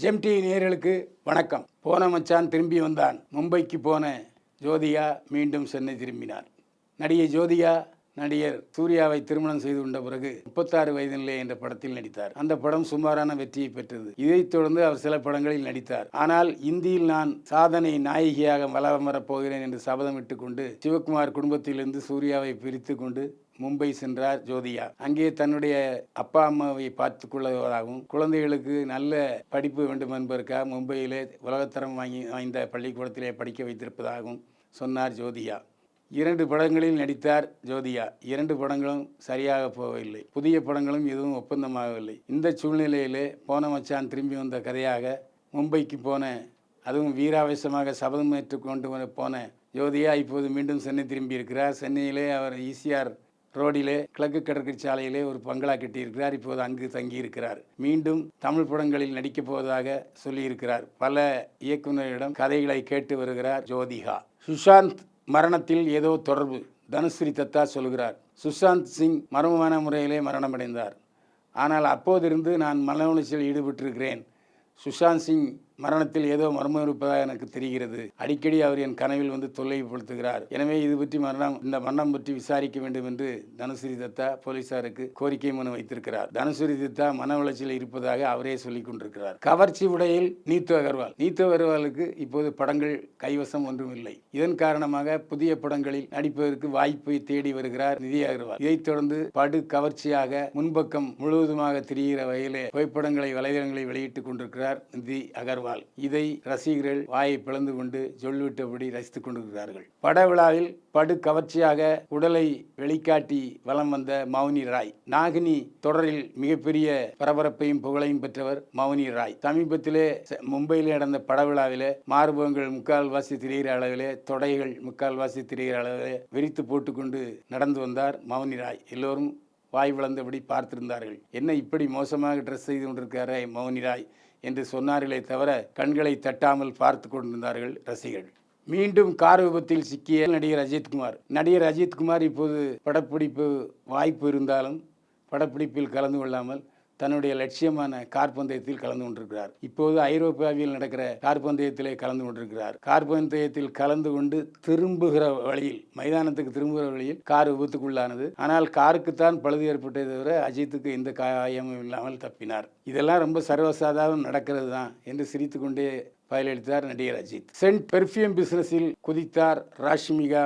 GeM TV நேயர்களுக்கு வணக்கம். போன மச்சான் திரும்பி வந்தான். மும்பைக்கு போன ஜோதிகா மீண்டும் சென்னை திரும்பினார். நடிகை ஜோதிகா நடிகர் சூர்யாவை திருமணம் செய்து கொண்ட பிறகு 36 வயதிலே என்ற படத்தில் நடித்தார். அந்த படம் சுமாரான வெற்றியை பெற்றது. இதைத் தொடர்ந்து அவர் சில படங்களில் நடித்தார். ஆனால் இந்தியில் நான் சாதனை நாயகியாக வலம் வரப் போகிறேன் என்று சபதமிட்டுக் கொண்டு சிவகுமார் குடும்பத்திலிருந்து சூர்யாவை பிரித்து கொண்டு மும்பை சென்றார் ஜோதிகா. அங்கே தன்னுடைய அப்பா அம்மாவை பார்த்து கொள்வதாகவும் குழந்தைகளுக்கு நல்ல படிப்பு வேண்டும் என்பதற்காக மும்பையிலே உலகத்தரம் வாய்ந்த பள்ளிக்கூடத்திலே படிக்க வைத்திருப்பதாகவும் சொன்னார் ஜோதிகா. 2 படங்களில் நடித்தார் ஜோதிகா. 2 படங்களும் சரியாக போகவில்லை. புதிய படங்களும் எதுவும் ஒப்பந்தமாகவில்லை. இந்த சூழ்நிலையிலே போன மச்சான் திரும்பி வந்த கதையாக மும்பைக்கு போன, அதுவும் வீராவேசமாக சபதம் ஏற்றுக்கொண்டு போன ஜோதிகா இப்போது மீண்டும் சென்னை திரும்பி இருக்கிறார். சென்னையிலே அவர் ஈசிஆர் ரோடிலே கிழக்கு கடற்கரை சாலையிலே ஒரு பங்களா கட்டியிருக்கிறார். இப்போது அங்கு தங்கியிருக்கிறார். மீண்டும் தமிழ் படங்களில் நடிக்கப் போவதாக சொல்லியிருக்கிறார். பல இயக்குநரிடம் கதைகளை கேட்டு வருகிறார் ஜோதிகா. சுஷாந்த் மரணத்தில் ஏதோ தொடர்பு தனுஸ்ரீ தத்தா சொல்கிறார். சுஷாந்த் சிங் மர்மமான முறையிலே மரணமடைந்தார். ஆனால் அப்போதிருந்து நான் மன உளைச்சலில் ஈடுபட்டிருக்கிறேன். சுஷாந்த் சிங் மரணத்தில் ஏதோ மர்மம் இருப்பதாக எனக்கு தெரிகிறது. அடிக்கடி அவர் என் கனவில் வந்து தொல்லைப்படுத்துகிறார். எனவே இது பற்றி இந்த மரணம் பற்றி விசாரிக்க வேண்டும் என்று தனுஸ்ரீ தத்தா போலீசாருக்கு கோரிக்கை மனு வைத்திருக்கிறார். தனுஸ்ரீ தத்தா மன உளைச்சலில் இருப்பதாக அவரே சொல்லிக் கொண்டிருக்கிறார். கவர்ச்சி உடையில் நீத்து அகர்வாலுக்கு இப்போது படங்கள் கைவசம் ஒன்றும் இல்லை. இதன் காரணமாக புதிய படங்களில் நடிப்பதற்கு வாய்ப்பை தேடி வருகிறார் நிதி அகர்வால். இதைத் தொடர்ந்து படு கவர்ச்சியாக முன்பக்கம் முழுவதுமாக திரிகிற வகையிலே புகைப்படங்களை வலைதளங்களை வெளியிட்டுக் கொண்டிருக்கிறார் நிதி அகர்வால். இதை ரசிகர்கள் வாயை பிளந்து கொண்டு சொல்லிவிட்டபடி ரசித்துக் கொண்டிருக்கிறார்கள். பட விழாவில் படு கவர்ச்சியாக உடலை வெளிக்காட்டி வலம் வந்த மௌனி ராய். நாகினி தொடரில் மிகப்பெரிய பரபரப்பையும் புகழையும் பெற்றவர் மௌனி ராய். சமீபத்திலே மும்பையில் நடந்த பட விழாவிலே மார்பகங்கள் முக்கால்வாசி திரிகிற அளவிலே, தொடைகள் முக்கால்வாசி திரிகிற அளவிலே விரித்து போட்டுக்கொண்டு நடந்து வந்தார் மௌனி ராய். எல்லோரும் வாய் விளந்தபடி பார்த்திருந்தார்கள். என்ன இப்படி மோசமாக ட்ரெஸ் செய்து கொண்டிருக்காரே மௌனி ராய் என்று சொன்னார்களே தவிர கண்களை தட்டாமல் பார்த்து கொண்டிருந்தார்கள் ரசிகர்கள். மீண்டும் கார் விபத்தில் சிக்கிய நடிகர் அஜித்குமார் இப்போது படப்பிடிப்பு வாய்ப்பு இருந்தாலும் படப்பிடிப்பில் கலந்து கொள்ளாமல் தன்னுடைய லட்சியமான கார் பந்தயத்தில் கலந்து கொண்டிருக்கிறார். இப்போது ஐரோப்பாவில் நடக்கிற கார் பந்தயத்திலே கலந்து கொண்டிருக்கிறார். கார் பந்தயத்தில் கலந்து கொண்டு திரும்புகிற வழியில், மைதானத்துக்கு திரும்புகிற வழியில் கார் விபத்துக்குள்ளானது. ஆனால் காருக்குத்தான் பழுது ஏற்பட்டதை தவிர அஜித்துக்கு எந்த காயமும் இல்லாமல் தப்பினார். இதெல்லாம் ரொம்ப சர்வசாதாரணம் நடக்கிறது தான் என்று சிரித்து கொண்டே பதிலளித்தார் நடிகர் அஜித். சென்ட் பெர்ஃப்யூம் பிசினஸில் குதித்தார் ராஷ்மிகா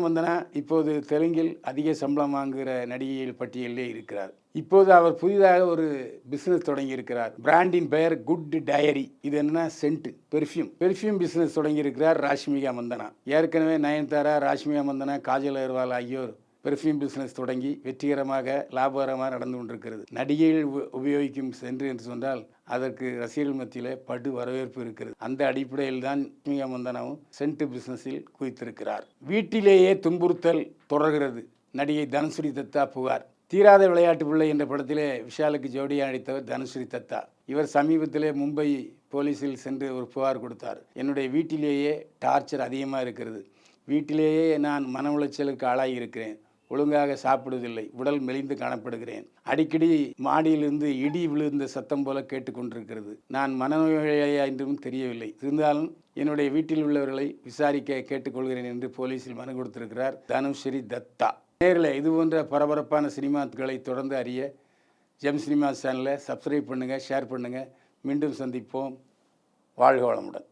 மந்தனா இப்போது தெலுங்கில் அதிக சம்பளம் வாங்குகிற நடிகைகள் பட்டியலிலே இருக்கிறார். இப்போது அவர் புதிதாக ஒரு பிசினஸ் தொடங்கி இருக்கிறார். பிராண்டின் பெயர் குட் டயரி. இது என்ன? சென்ட் பெர்ஃப்யூம் பிசினஸ் தொடங்கி இருக்கிறார் ராஷ்மிகா மந்தனா. ஏற்கனவே நயன்தாரா, ராஷ்மிகா மந்தனா, காஜல் அகர்வால் ஆகியோர் பெர்ஃப்யூம் பிசினஸ் தொடங்கி வெற்றிகரமாக லாபகரமாக நடந்து கொண்டிருக்கிறது. நடிகைகள் உபயோகிக்கும் சென்று என்று சொன்னால் அதற்கு ரசிகர்கள் மத்தியில் படு வரவேற்பு இருக்கிறது. அந்த அடிப்படையில் தான் ராஷ்மிகா மந்தனாவும் சென்ட் பிசினஸில் குதித்திருக்கிறார். வீட்டிலேயே துன்புறுத்தல் தொடர்கிறது. நடிகை தனுஸ்ரீ தத்தா புகார். தீராத விளையாட்டு பிள்ளை என்ற படத்திலே விஷாலுக்கு ஜோடியாக நடித்தவர் தனுஸ்ரீ தத்தா. இவர் சமீபத்திலே மும்பை போலீஸில் சென்று ஒரு புகார் கொடுத்தார். என்னுடைய வீட்டிலேயே டார்ச்சர் அதிகமாக இருக்கிறது. வீட்டிலேயே நான் மன உளைச்சலுக்கு ஆளாகி இருக்கிறேன். ஒழுங்காக சாப்பிடுவதில்லை. உடல் மெலிந்து காணப்படுகிறேன். அடிக்கடி மாடியிலிருந்து இடி விழுந்த சத்தம் போல கேட்டுக்கொண்டிருக்கிறது. நான் மனநோயாளியா என்றும் தெரியவில்லை. இருந்தாலும் என்னுடைய வீட்டில் உள்ளவர்களை விசாரிக்க கேட்டுக்கொள்கிறேன் என்று போலீஸில் மனு கொடுத்திருக்கிறார் தனுஸ்ரீ தத்தா. நேரில் இது போன்ற பரபரப்பான சினிமாக்களை தொடர்ந்து அறிய ஜெம் சினிமா சேனலை சப்ஸ்கிரைப் பண்ணுங்கள், ஷேர் பண்ணுங்கள். மீண்டும் சந்திப்போம். வாழ்க வளமுடன்.